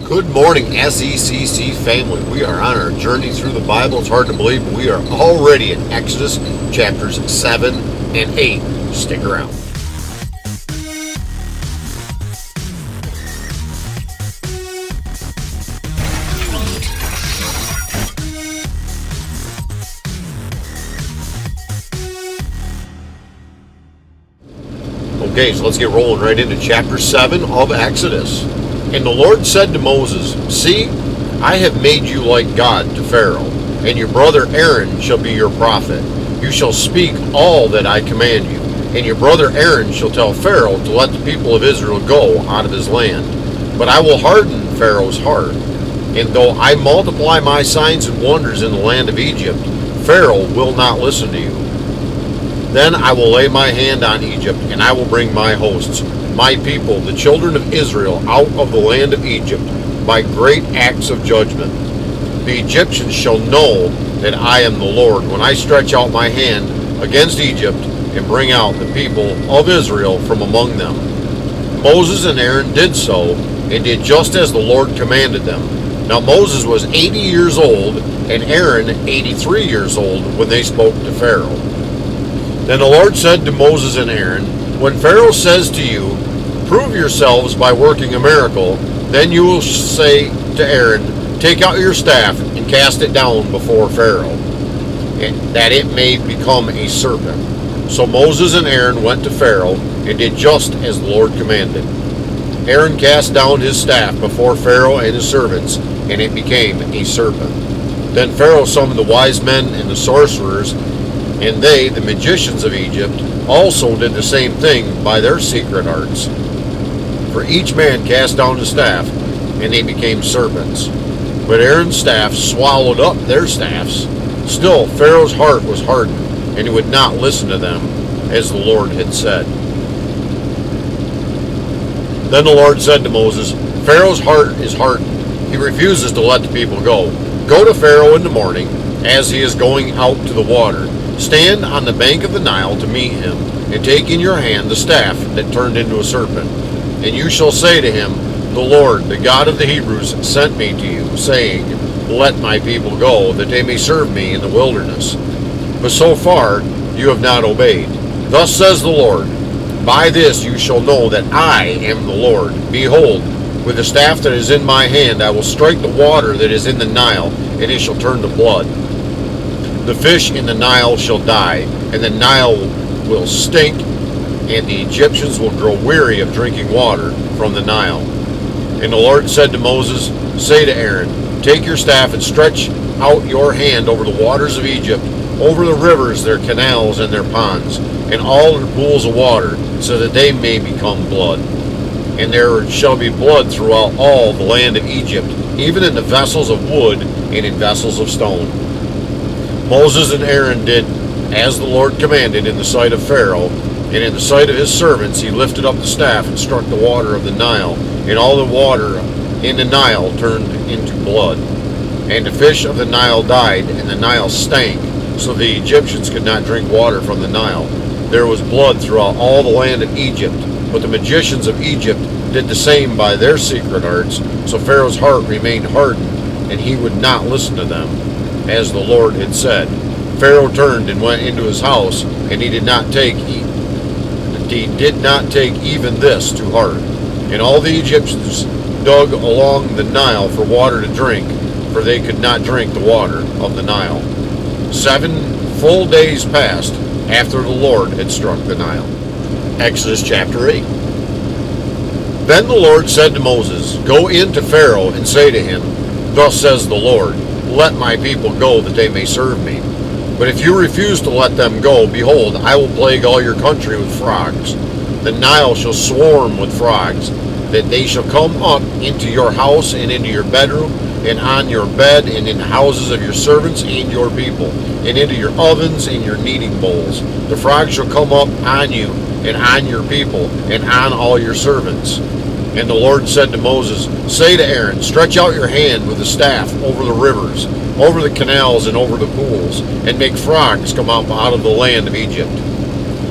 Good morning, SECC family. We are on our journey through the Bible. It's hard to believe, but we are already in Exodus chapters 7 and 8. Stick around. Okay, so let's get rolling right into chapter 7 of Exodus. And the Lord said to Moses, See, I have made you like God to Pharaoh, and your brother Aaron shall be your prophet. You shall speak all that I command you, and your brother Aaron shall tell Pharaoh to let the people of Israel go out of his land. But I will harden Pharaoh's heart, and though I multiply my signs and wonders in the land of Egypt, Pharaoh will not listen to you. Then I will lay my hand on Egypt, and I will bring my hosts, my people, the children of Israel, out of the land of Egypt by great acts of judgment. The Egyptians shall know that I am the Lord when I stretch out my hand against Egypt and bring out the people of Israel from among them. Moses and Aaron did so, and did just as the Lord commanded them. Now Moses was 80 years old, and Aaron 83 years old when they spoke to Pharaoh. Then the Lord said to Moses and Aaron, When Pharaoh says to you, Prove yourselves by working a miracle, then you will say to Aaron, Take out your staff and cast it down before Pharaoh, that it may become a serpent. So Moses and Aaron went to Pharaoh and did just as the Lord commanded. Aaron cast down his staff before Pharaoh and his servants, and it became a serpent. Then Pharaoh summoned the wise men and the sorcerers, and they, the magicians of Egypt, also did the same thing by their secret arts. For each man cast down his staff, and they became serpents. But Aaron's staff swallowed up their staffs. Still Pharaoh's heart was hardened, and he would not listen to them, as the Lord had said. Then the Lord said to Moses, Pharaoh's heart is hardened. He refuses to let the people go. Go to Pharaoh in the morning, as he is going out to the water. Stand on the bank of the Nile to meet him, and take in your hand the staff that turned into a serpent. And you shall say to him, The Lord, the God of the Hebrews, sent me to you, saying, Let my people go, that they may serve me in the wilderness. But so far you have not obeyed. Thus says the Lord, By this you shall know that I am the Lord. Behold, with the staff that is in my hand I will strike the water that is in the Nile, and it shall turn to blood. The fish in the Nile shall die, and the Nile will stink, and the Egyptians will grow weary of drinking water from the Nile. And the Lord said to Moses, Say to Aaron, Take your staff and stretch out your hand over the waters of Egypt, over the rivers, their canals, and their ponds, and all their pools of water, so that they may become blood. And there shall be blood throughout all the land of Egypt, even in the vessels of wood and in vessels of stone. Moses and Aaron did as the Lord commanded in the sight of Pharaoh, and in the sight of his servants he lifted up the staff and struck the water of the Nile, and all the water in the Nile turned into blood. And the fish of the Nile died, and the Nile stank, so the Egyptians could not drink water from the Nile. There was blood throughout all the land of Egypt, but the magicians of Egypt did the same by their secret arts, so Pharaoh's heart remained hardened, and he would not listen to them, as the Lord had said. Pharaoh turned and went into his house, and he did not take even this to heart. And all the Egyptians dug along the Nile for water to drink, for they could not drink the water of the Nile. 7 full days passed after the Lord had struck the Nile. Exodus chapter 8. Then the Lord said to Moses, Go in to Pharaoh and say to him, Thus says the Lord, Let my people go, that they may serve me. But if you refuse to let them go, behold, I will plague all your country with frogs. The Nile shall swarm with frogs, that they shall come up into your house and into your bedroom, and on your bed, and in the houses of your servants and your people, and into your ovens and your kneading bowls. The frogs shall come up on you, and on your people, and on all your servants. And the Lord said to Moses, Say to Aaron, Stretch out your hand with the staff over the rivers, over the canals, and over the pools, and make frogs come up out of the land of Egypt.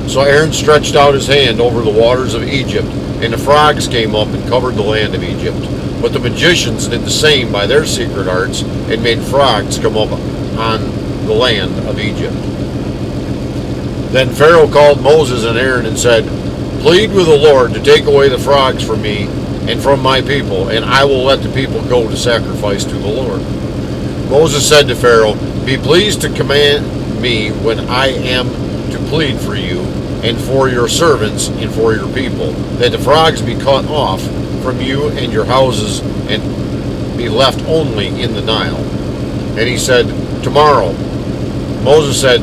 So Aaron stretched out his hand over the waters of Egypt, and the frogs came up and covered the land of Egypt. But the magicians did the same by their secret arts and made frogs come up on the land of Egypt. Then Pharaoh called Moses and Aaron and said, "Plead with the Lord to take away the frogs from me and from my people, and I will let the people go to sacrifice to the Lord." Moses said to Pharaoh, "Be pleased to command me when I am to plead for you and for your servants and for your people, that the frogs be cut off from you and your houses and be left only in the Nile." And he said, "Tomorrow." Moses said,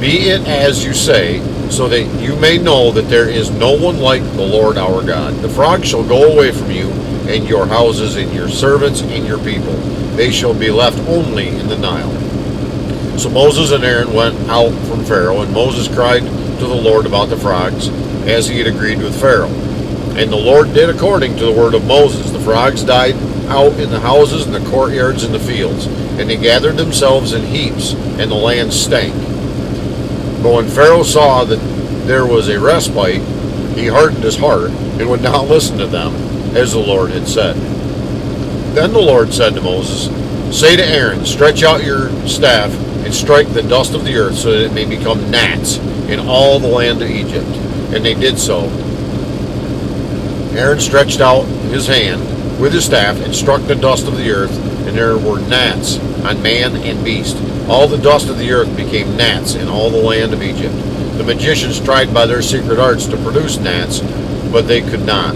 "Be it as you say, so that you may know that there is no one like the Lord our God. The frogs shall go away from you and your houses and your servants and your people. They shall be left only in the Nile." So Moses and Aaron went out from Pharaoh, and Moses cried to the Lord about the frogs, as he had agreed with Pharaoh. And the Lord did according to the word of Moses. The frogs died out in the houses and the courtyards and the fields, and they gathered themselves in heaps, and the land stank. But when Pharaoh saw that there was a respite, he hardened his heart and would not listen to them, as the Lord had said. Then the Lord said to Moses, "Say to Aaron, stretch out your staff and strike the dust of the earth so that it may become gnats in all the land of Egypt." And they did so. Aaron stretched out his hand with his staff and struck the dust of the earth, and there were gnats on man and beast. All the dust of the earth became gnats in all the land of Egypt. The magicians tried by their secret arts to produce gnats, but they could not.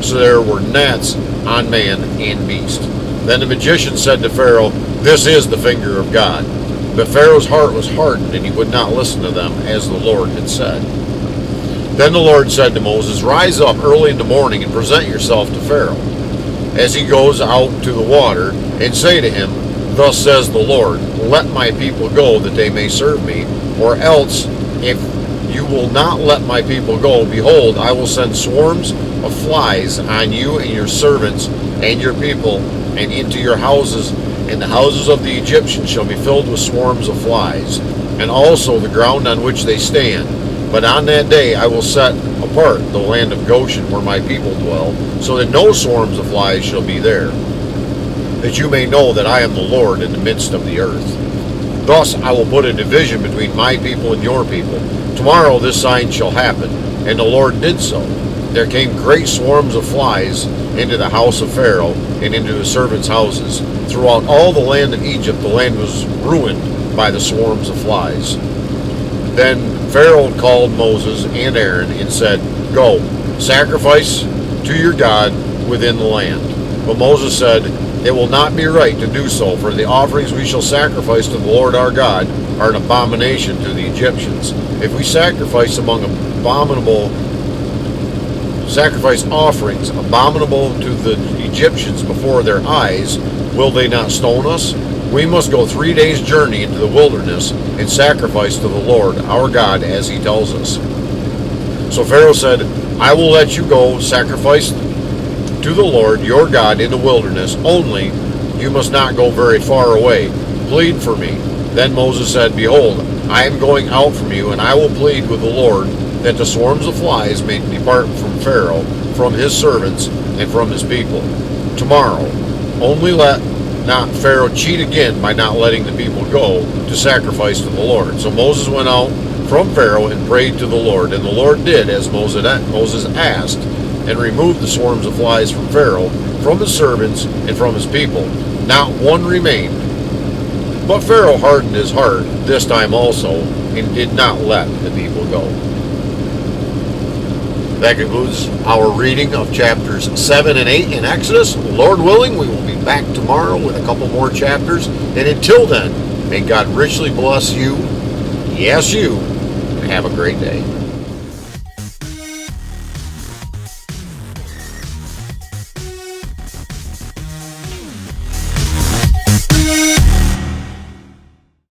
So there were gnats on man and beast. Then the magician said to Pharaoh, "This is the finger of God." But Pharaoh's heart was hardened, and he would not listen to them, as the Lord had said. Then the Lord said to Moses, "Rise up early in the morning and present yourself to Pharaoh as he goes out to the water, and say to him, 'Thus says the Lord, let my people go that they may serve me, or else if you will not let my people go, behold, I will send swarms of flies on you and your servants and your people, and into your houses, and the houses of the Egyptians shall be filled with swarms of flies, and also the ground on which they stand. But on that day I will set apart the land of Goshen where my people dwell, so that no swarms of flies shall be there, that you may know that I am the Lord in the midst of the earth. Thus I will put a division between my people and your people. Tomorrow this sign shall happen." And the Lord did so. There came great swarms of flies into the house of Pharaoh and into his servants' houses. Throughout all the land of Egypt the land was ruined by the swarms of flies. Then Pharaoh called Moses and Aaron and said, "Go, sacrifice to your God within the land." But Moses said, "It will not be right to do so, for the offerings we shall sacrifice to the Lord our God are an abomination to the Egyptians. If we sacrifice offerings abominable to the Egyptians before their eyes, will they not stone us? We must go 3 days' journey into the wilderness and sacrifice to the Lord our God as he tells us." So Pharaoh said, "I will let you go sacrifice to the Lord your God in the wilderness, only you must not go very far away. Plead for me." Then Moses said, "Behold, I am going out from you, and I will plead with the Lord that the swarms of flies may depart from Pharaoh, from his servants, and from his people. Tomorrow, only let not Pharaoh cheat again by not letting the people go to sacrifice to the Lord." So Moses went out from Pharaoh and prayed to the Lord, and the Lord did as Moses asked, and removed the swarms of flies from Pharaoh, from his servants, and from his people. Not one remained. But Pharaoh hardened his heart this time also, and did not let the people go. That concludes our reading of chapters 7 and 8 in Exodus. Lord willing, we will be back tomorrow with a couple more chapters. And until then, may God richly bless you, yes you, and have a great day.